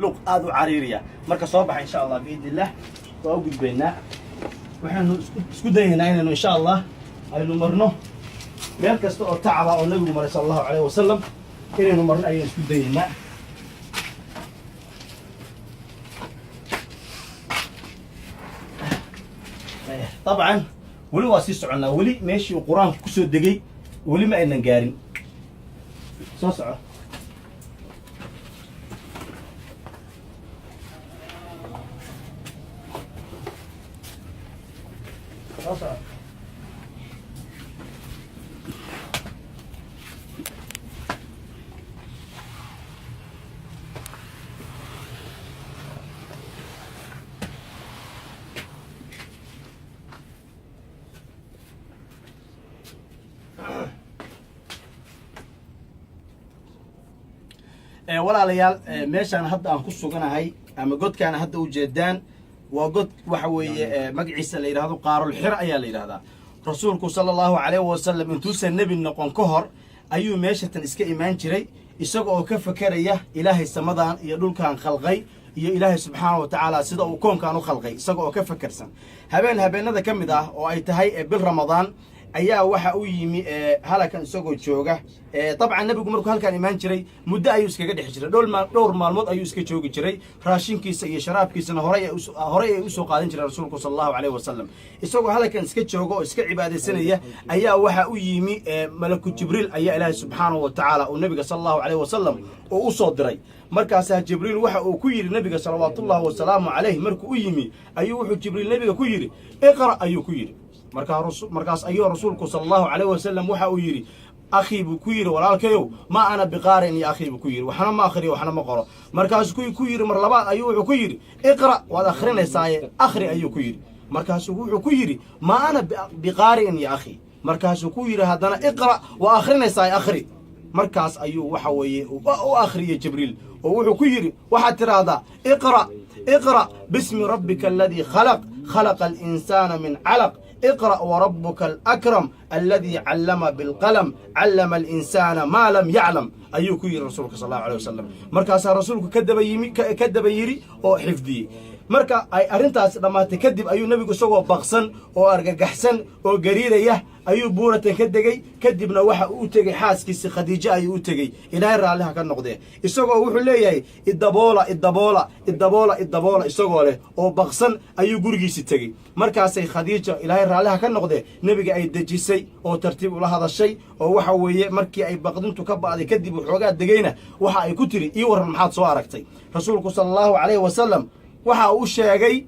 luq aad u cariiriya marka soo baxa insha Allah biidillah waa gudbeynaa waxaanu isku dayaynaa inaynu insha Allah aynu marno meel kasta oo tacaba oo nabigu maray sallallahu alayhi wasallam inaynu marno ayaynu isku dayaynaa طبعا ولي واسي سعنا ولي ماشي القرآن كسو دقي ولي ما إنن قارن سوسعه سوسعه walaalayaal meeshaan hadda aan ku suganahay ama godkaan hadda u jeedaan waa god waxa weeye magaciisa la yiraahdo qaarul xir ayaa la yiraahdaa rasuulku sallallahu alayhi wasallam intuusan nabi noqon ka hor ayuu meeshatan iska imaan jiray isaga oo ka fakaraya ilaahay samadan iyo dhulkaan khalqay iyo ilaahay subxaanahu wa ta'ala sida uu koonkaan u khalqay isaga oo ka fakarsan habeenada kamid ah oo ay tahay bil ramadaan ayaa waxa uu yimi halakan isagoo jooga طبعا nabigu markuu halkan imaan jiray muddo ayuu iskaga dhex jiray dhowr maalmood ayuu iska joogi jiray raashinkiisa iyo sharaabkiisana hore ay u soo qaadan jiray rasuulku sallallahu alayhi wasallam isagoo halkan iska jooga oo iska cibaadeysanaya ayaa waxa uu yimi malaku jibriil ayaa ilaahay subxaanahu wa ta'ala uu nabiga sallallahu alayhi wasallam oo u soo diray markaas jibriil waxa uu ku yiri nabiga sallallahu wa sallam alayhi markuu u yimi ayuu wuxuu jibriil nabiga ku yiri iqra ayuu ku yiri markaas ayuu rasuulku sallallahu alayhi wasallam waxa uu yiri akhi buu ku yiri walaalkayow ma ana biqaarin ya akhi buu ku yiri waxna ma akhriyo waxna ma qoro markaas ku yiri mar labaad ayuu wuxuu ku yiri iqra waad akhrinaysaa akhri ayuu ku yiri markaas wuxuu ku yiri ma ana biqaarin ya akhi markaas ku yiri hadana iqra wa akhrinaysaa akhri markaas ayuu waxa weeye u akhriyay jibriil oo wuxuu ku yiri waxa tiraahdaa iqra bismi rabbika alladhi khalaqa al-insana min 'alaq اقرأ وربك الأكرم الذي علم بالقلم علم الإنسان ما لم يعلم أيوك يرى رسولك صلى الله عليه وسلم مركز رسولك كدب يري أو حفظي marka ay arintaas dhamaatay kadib ayuu nabigu isagoo baqsan oo argagaxsan oo gariiraya ayuu buuratan ka degay kadibna waxa uu tagay xaaskiisa khadiija ayuu u tagay ilaahay raaliha ka noqday isagoo wuxuu leeyahay idaboola isagoo leh oo baqsan ayuu gurigiisa tagay markaasay khadiija ilaahay raaliha ka noqday nabiga ay dajisay oo tartiib ula hadashay oo waxa weeye markii ay baqdintu ka baaday kadib waxoogaa degayna waxa ay ku tiri ii waran maxaad soo aragtay rasuulku sallallahu alayhi wasallam waxa uu sheegay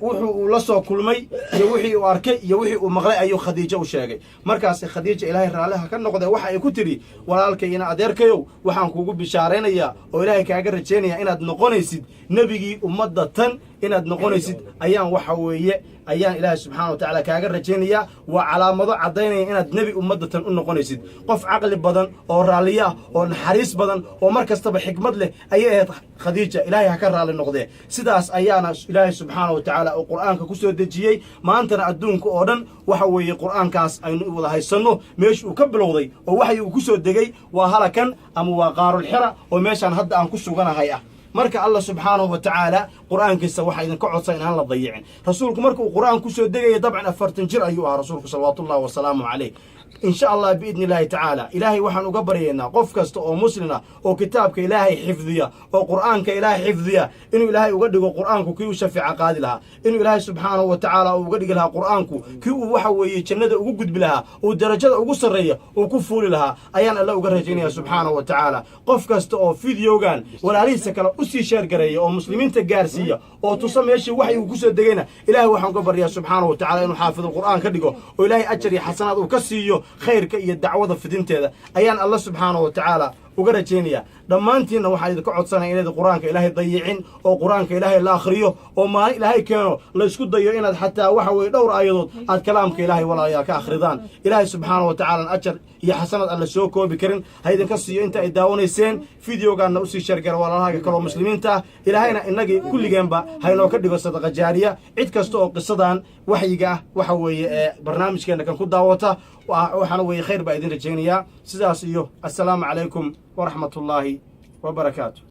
wuxuu la soo kulmay iyo wixii uu arkay iyo wixii uu maqlay ayuu khadiija u sheegay markaas khadiija ilaahay raaliha ka noqday waxa ay ku tiri walaalkayna adeerkayow waxaan kuugu bishaareynayaa oo ilaahay kaaga rajeynayaa inaad noqonaysid nabigii ummadda tan inaad noqonaysid ayaan waxa weeye ayaan ilaahay subxaanahu wa ta'ala kaaga rajeynayaa waa calaamado cadaynaya inaad nabi ummadda tan u noqonaysid qof caqli badan oo raaliya oo naxariis badan oo mar kastaba xikmad leh ayay ahayd khadiija ilaahay ha ka raali noqdee sidaas ayaana ilaahay subxaanahu wa ta'ala oo quraanka ku soo dejiyay maantana adduunka oo dhan waxa weeye quraankaas aynu wada haysanno meeshuu ka bilowday oo waxa uu ku soo degay waa halakan ama waa qaarul xira oo meeshan hadda aan ku suganahay ah marka Allah subhanahu wa ta'ala quraankiisa waxa idin ka codsan inaan la dayicin rasuulku markuu quraan ku soo degay dabcan 40 jir ayuu ahaa rasuulku sallallahu wa sallam alayhi إن شاء الله بإذن الله تعالى إلهي وحن قبرينا قف كست أو مسلنا أو كتابك إلهي حفظية أو قرآنك إلهي حفظية إنه إلهي وقدق قرآنك كيو شفع قاد لها إنه إلهي سبحانه وتعالى وقدق لها قرآنك كيو وحوي جند وقد بلها ودرجات وقصرية وكفول لها أيان الله وقرجيني سبحانه وتعالى قف كست أو فيديو كان ولا ليس كلا أسي شرقرية أو مسلمين تجارسية أو تصمي شيء وحي وقصر دقينا إلهي وحن قبر سبحانه وتعالى إنه حافظ القرآن كدقه وإلهي أجري حسنات وكسيه خيرك iyo dacwada fidinteeda ayaan Allah subhanahu wa ta'ala uga rajeynaya dhamaantiina waxa idin ka codsanay inaad quraanka ilaahay dayicin oo quraanka ilaahay la akhriyo oo ma ilaahay keeno la isku dayo inaad xataa waxa way dhowr aayadood aad kalaamka ilaahay walaalaha ka akhridaan ilaahay subhanahu wa ta'ala ajr iyo xasanad alla soo koobi karin haydan ka siiyo inta ay daawanayseen fiidiyogaana u sii shargar walaalaha kale muslimiinta ilaahayna inagii kulligeenba hayno ka dhigo sadaqa jaariya cid kasta oo qisadan waxyiga waxa weeye barnaamijkeena kan ku daawata waxana weeye khayr baa idin rajeynayaa sidaas iyo assalaamu calaykum ورحمة الله وبركاته.